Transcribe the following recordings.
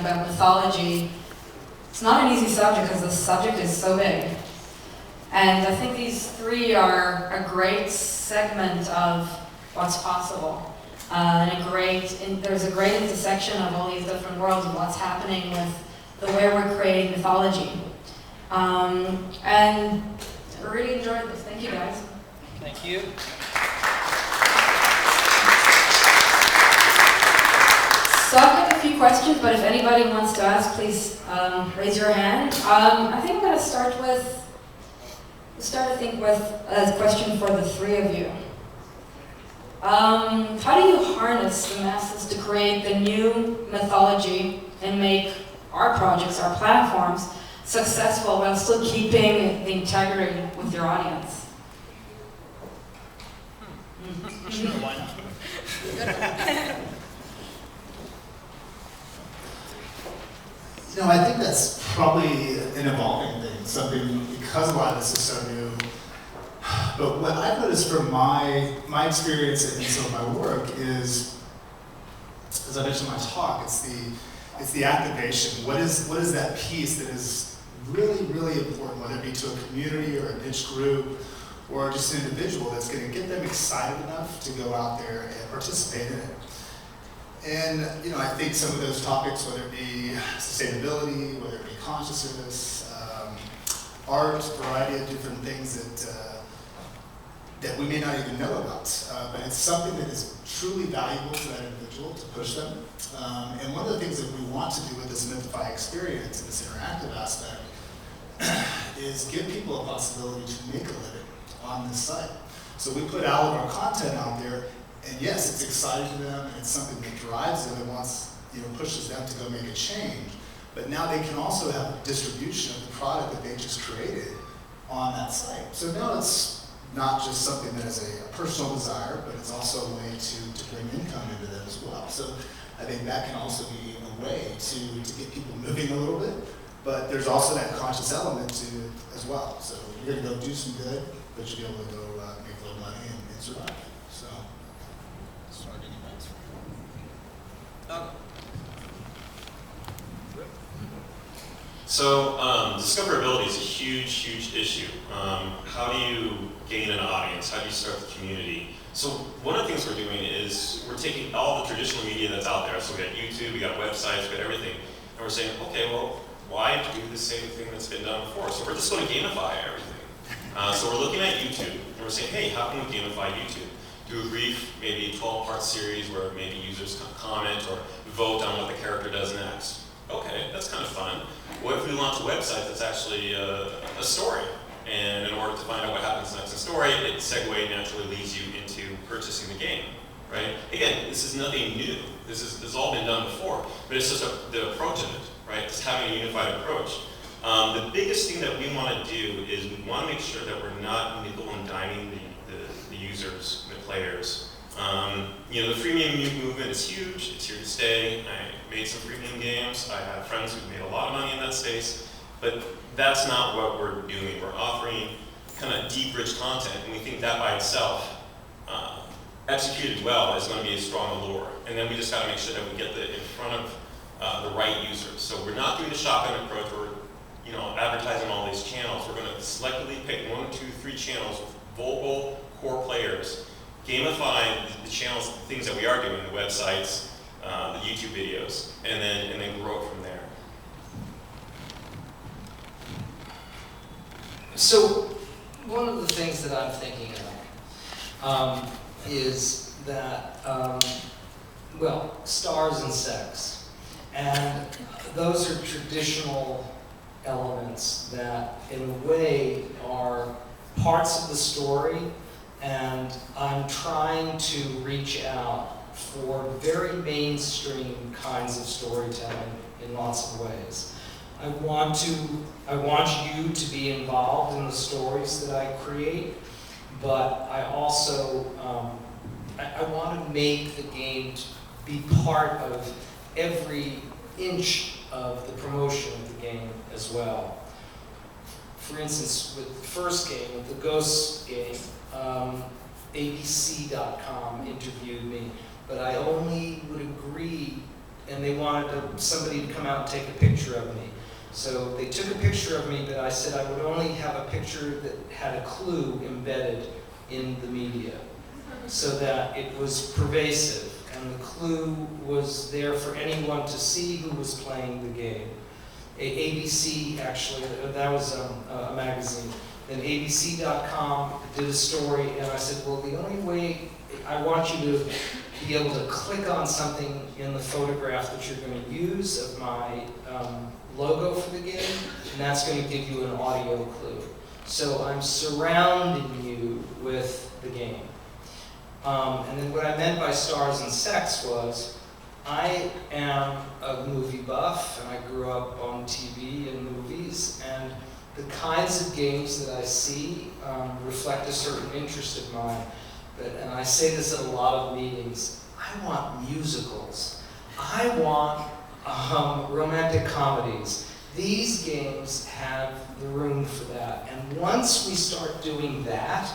about mythology, it's not an easy subject because the subject is so big. And I think these three are a great segment of what's possible. There's a great intersection of all these different worlds and what's happening with the way we're creating mythology. And I really enjoyed this. Thank you, guys. Thank you. So I've got a few questions, but if anybody wants to ask, please raise your hand. I think I'm going to start with a question for the three of you. How do you harness the masses to create the new mythology and make our projects, our platforms, successful while still keeping the integrity with your audience? Sure, why not? I think that's probably an evolving thing, something because a lot of this is so new. But what I've noticed from my experience and some of my work is, as I mentioned in my talk, it's the activation. What is that piece that is really, really important, whether it be to a community or a niche group or just an individual that's going to get them excited enough to go out there and participate in it. And I think some of those topics, whether it be sustainability, whether it be consciousness, art, a variety of different things that we may not even know about, but it's something that is truly valuable to that individual to push them. And one of the things that we want to do with this Mythify experience and this interactive aspect is give people a possibility to make a living on this site. So we put all of our content out there, and yes, it's exciting to them, and it's something that drives them and pushes them to go make a change. But now they can also have distribution of the product that they just created on that site. So now it's not just something that is a personal desire, but it's also a way to bring income into them as well. So I think that can also be a way to get people moving a little bit, but there's also that conscious element to it as well. So you're gonna go do some good, but you'll be able to go make a little money and survive. So. Start any events. So discoverability is a huge, huge issue. How do you gain an audience? How do you start the community? So one of the things we're doing is we're taking all the traditional media that's out there. So we got YouTube, we got websites, we got everything. And we're saying, okay, well, why do the same thing that's been done before? So we're just going to gamify everything. So we're looking at YouTube, and we're saying, hey, how can we gamify YouTube? Do a brief, maybe 12-part series where maybe users comment or vote on what the character does next. Okay, that's kind of fun. What if we launch a website that's actually a story? And in order to find out what happens next in the story, it segue naturally leads you into purchasing the game, right? Again, this is nothing new. This has all been done before, but it's just the approach of it, right? Just having a unified approach. The biggest thing that we want to do is we want to make sure that we're not nickel and diming the users, the players. The freemium movement is huge. It's here to stay. I made some freemium games. I have friends who've made a lot of money in that space, but that's not what we're doing. We're offering kind of deep, rich content, and we think that by itself, executed well, is going to be a strong allure. And then we just got to make sure that we get in front of the right users. So we're not doing the shotgun approach. We're advertising all these channels. We're going to selectively pick 1, 2, 3 channels with vocal core players, gamify the channels, things that we are doing, the websites, the YouTube videos, and then grow it from there. So one of the things that I'm thinking about is that, stars and sex. And those are traditional elements that, in a way, are parts of the story, and I'm trying to reach out for very mainstream kinds of storytelling in lots of ways. I want you to be involved in the stories that I create, but I also I want to make the game be part of every inch of the promotion of the game as well. For instance, with the first game, with the Ghosts game, ABC.com interviewed me, but I only would agree and they wanted somebody to come out and take a picture of me. So they took a picture of me, but I said I would only have a picture that had a clue embedded in the media, so that it was pervasive, and the clue was there for anyone to see who was playing the game. ABC, actually, that was a magazine. Then ABC.com did a story, and I said, well, the only way I want you to be able to click on something in the photograph that you're going to use of my logo for the game, and that's going to give you an audio clue. So I'm surrounding you with the game. And then what I meant by stars and sex was, I am a movie buff, and I grew up on TV and movies, and the kinds of games that I see reflect a certain interest of mine. And I say this at a lot of meetings, I want musicals. I want romantic comedies. These games have the room for that. And once we start doing that,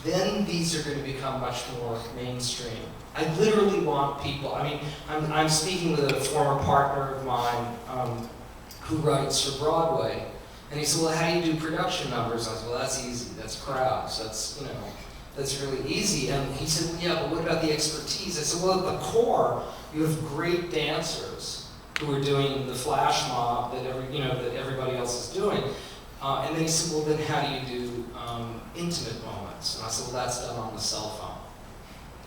then these are going to become much more mainstream. I literally want people, I mean, I'm speaking with a former partner of mine who writes for Broadway, and he said, well, how do you do production numbers? I said, well, that's easy, that's crowds, that's, you know, that's really easy. And he said, well, yeah, but what about the expertise? I said, well, at the core, you have great dancers who are doing the flash mob that everybody else is doing. And then he said, well, then how do you do intimate moments? And I said, well, that's done on the cell phone.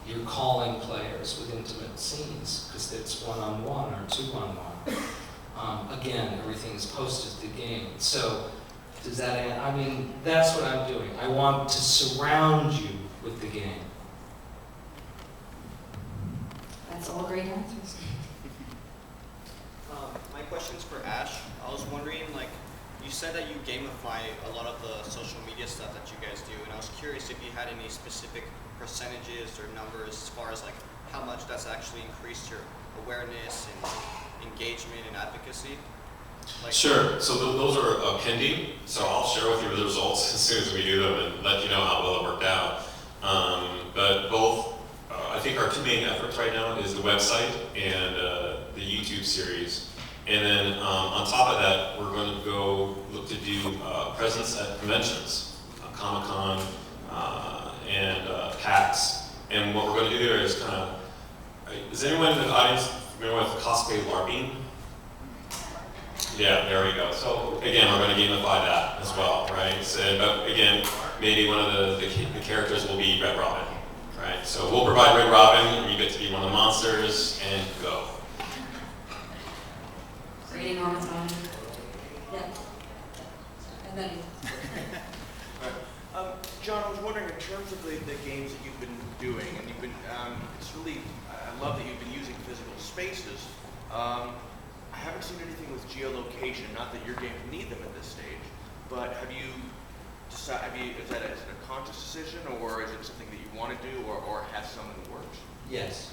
You're calling players with intimate scenes because it's one-on-one or two-on-one. Again, everything is posted to the game. So does that end? I mean, that's what I'm doing. I want to surround you with the game. That's all great answers. My question's for Ash. I was wondering, like, you said that you gamify a lot of the social media stuff that you guys do, and I was curious if you had any specific percentages or numbers as far as like how much that's actually increased your awareness and engagement and advocacy. Like, sure. So those are pending. So I'll share with you the results as soon as we do them and let you know how well it worked out. But both, I think our two main efforts right now is the website and the YouTube series. And then on top of that, we're going to go look to do presence at conventions, Comic-Con and PAX. And what we're going to do there is kind of, is anyone in the audience familiar with cosplay LARPing? Yeah, there we go. So again, we're going to gamify that as well, right? So, but again, maybe one of the characters will be Red Robin, right? So we'll provide Red Robin, and you get to be one of the monsters, and go. Great, enormous time. Yeah. And then. John, I was wondering in terms of the games that you've been doing, and you've been, it's really, I love that you've been using physical spaces. I haven't seen anything with geolocation, not that your games need them at this stage, but have you decided, is that a conscious decision, or is it something that you want to do, or has some in the works? Yes.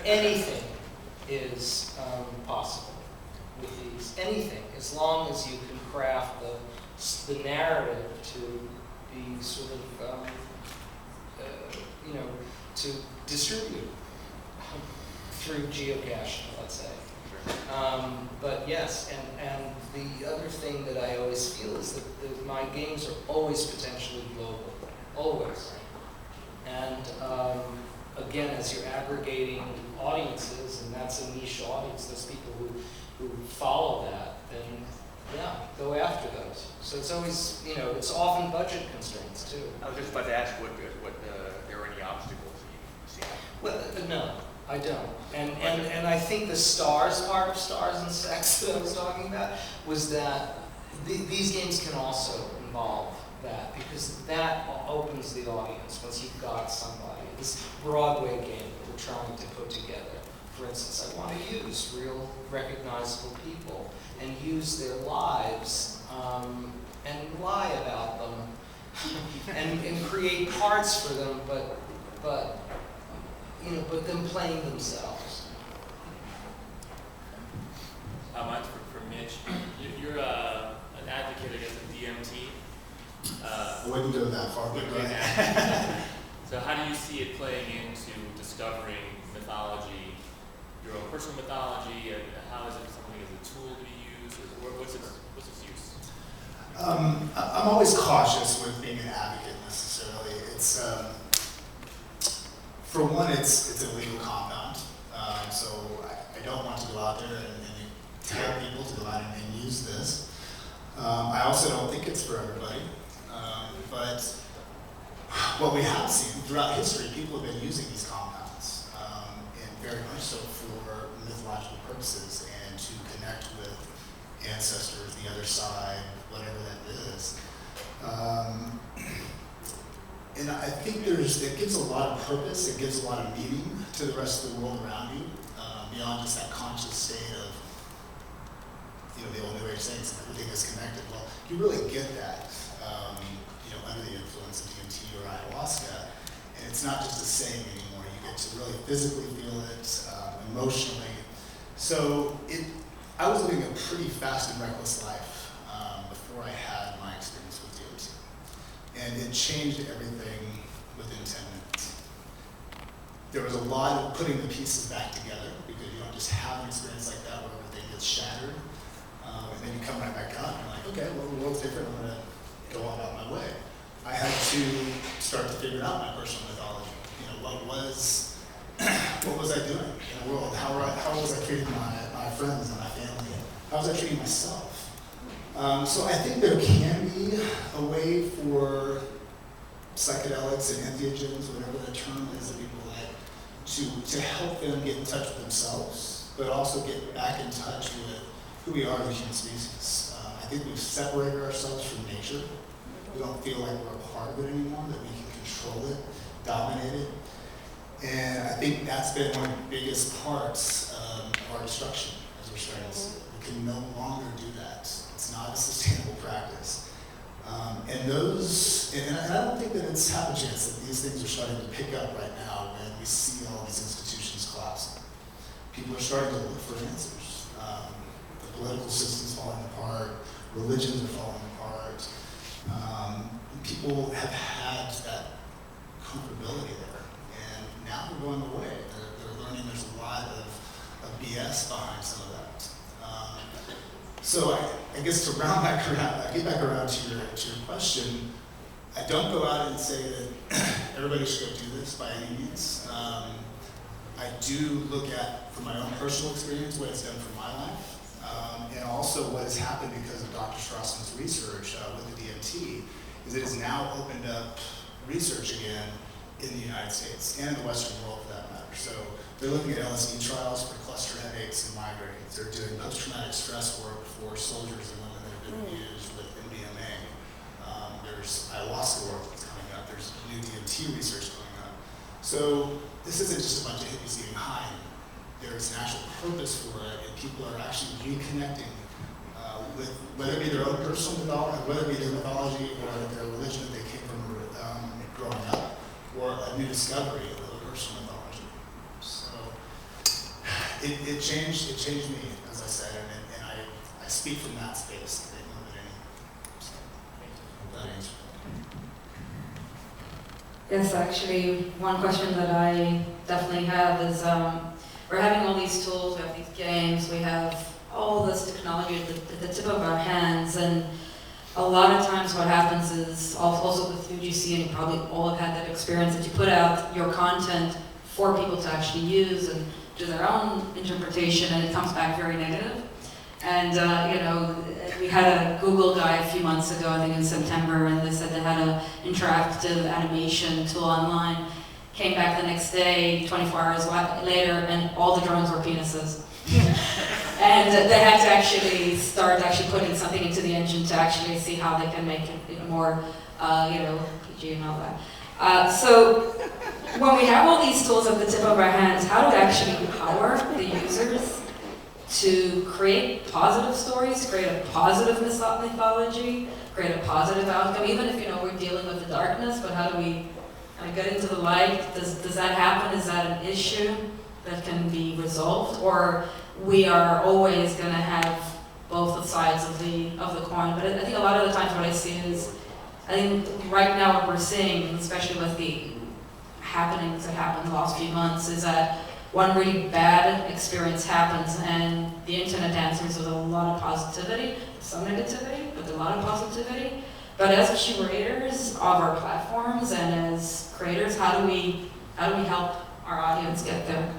anything is possible with these. Anything, as long as you can craft the narrative to be sort of, to distribute through geocaching, let's say. But yes, and the other thing that I always feel is that my games are always potentially global, always. And again, as you're aggregating audiences, and that's a niche audience, those people who follow that, then yeah, go after those. So it's always, it's often budget constraints too. I was just about to ask what there are any obstacles that you see. Well, no, I don't. And I think the stars part of Stars and Sex that I was talking about was that these games can also involve that, because that opens the audience once you've got somebody. This Broadway game that we're trying to put together, for instance, I want to use real recognizable people and use their lives and lie about them and create parts for them, but them playing themselves. Mine's for Mitch. You're an advocate against the DMT. I wouldn't go that far, but Okay. So how do you see it playing into discovering mythology, your own personal mythology, and how is it something as a tool to be used, or what's its use? I'm always cautious with being an advocate necessarily. It's for one, it's a legal compound, so I don't want to go out there and tell people to go out and use this. I also don't think it's for everybody, but what we have seen throughout history, people have been using these compounds, and very much so for mythological purposes and to connect with ancestors, the other side, whatever that is. And I think it gives a lot of purpose, it gives a lot of meaning to the rest of the world around you, beyond just that conscious state of, the old New Age sayings, everything is connected. Well, you really get that, under the influence of DMT or ayahuasca, and it's not just a saying anymore. You get to really physically feel it, emotionally. So I was living a pretty fast and reckless life before I had my experience with DMT. And it changed everything within 10 minutes. There was a lot of putting the pieces back together because you don't just have an experience like that where everything gets shattered. And then you come right back up and you're like, okay, well, the world's different, I'm gonna go on about my way. I had to start to figure out my personal mythology. What was I doing in the world? How was I treating my friends and my family? How was I treating myself? So I think there can be a way for psychedelics and entheogens, whatever the term is that people like, to help them get in touch with themselves, but also get back in touch with who we are as a human species. I think we've separated ourselves from nature. We don't feel like we're a part of it anymore, that we can control it, dominate it. And I think that's been one of the biggest parts of our destruction as we're starting to see. We can no longer do that. It's not a sustainable practice. And I don't think that it's half a chance that these things are starting to pick up right now when we see all these institutions collapsing. People are starting to look for answers. The political system's falling apart, religions are falling apart. People have had that comfortability there, and now they're going away. They're learning there's a lot of BS behind some of that. So I guess to round back around, get back around to your question, I don't go out and say that everybody should go do this by any means. I do look at, from my own personal experience, what it's done for my life. And also what has happened because of Dr. Strassman's research with the DMT is it has now opened up research again in the United States and the Western world for that matter. So they're looking at LSD trials for cluster headaches and migraines. They're doing post-traumatic stress work for soldiers and women that have been abused with MDMA. There's ayahuasca work that's coming up. There's new DMT research going on. So this isn't just a bunch of hippies getting high. There's an actual purpose for it, and people are actually reconnecting with whether it be their own personal mythology, whether it be their mythology or their religion that they came from growing up, or a new discovery of a personal mythology. So it changed me, as I said, and I speak from that space. I think more than any. So, that answer. Yes, actually, one question that I definitely have is, we're having all these tools, we have these games, we have all this technology at the tip of our hands, and a lot of times what happens is, also with UGC, and you probably all have had that experience, that you put out your content for people to actually use and do their own interpretation, and it comes back very negative. And we had a Google guy a few months ago, I think in September, and they said they had an interactive animation tool online. Came back the next day, 24 hours later, and all the drawings were penises. And they had to actually start putting something into the engine to actually see how they can make it more, PG and all that. So when we have all these tools at the tip of our hands, how do we actually empower the users to create positive stories, create a positive mythology, create a positive outcome, even if we're dealing with the darkness, but how do we get into the light? Does that happen? Is that an issue that can be resolved, or we are always going to have both the sides of the coin? But I think a lot of the times what I see is, I think right now what we're seeing, especially with the happenings that happened the last few months is that one really bad experience happens and the internet answers with a lot of positivity, some negativity, but a lot of positivity. But as curators of our platforms and as creators, how do we help our audience get there?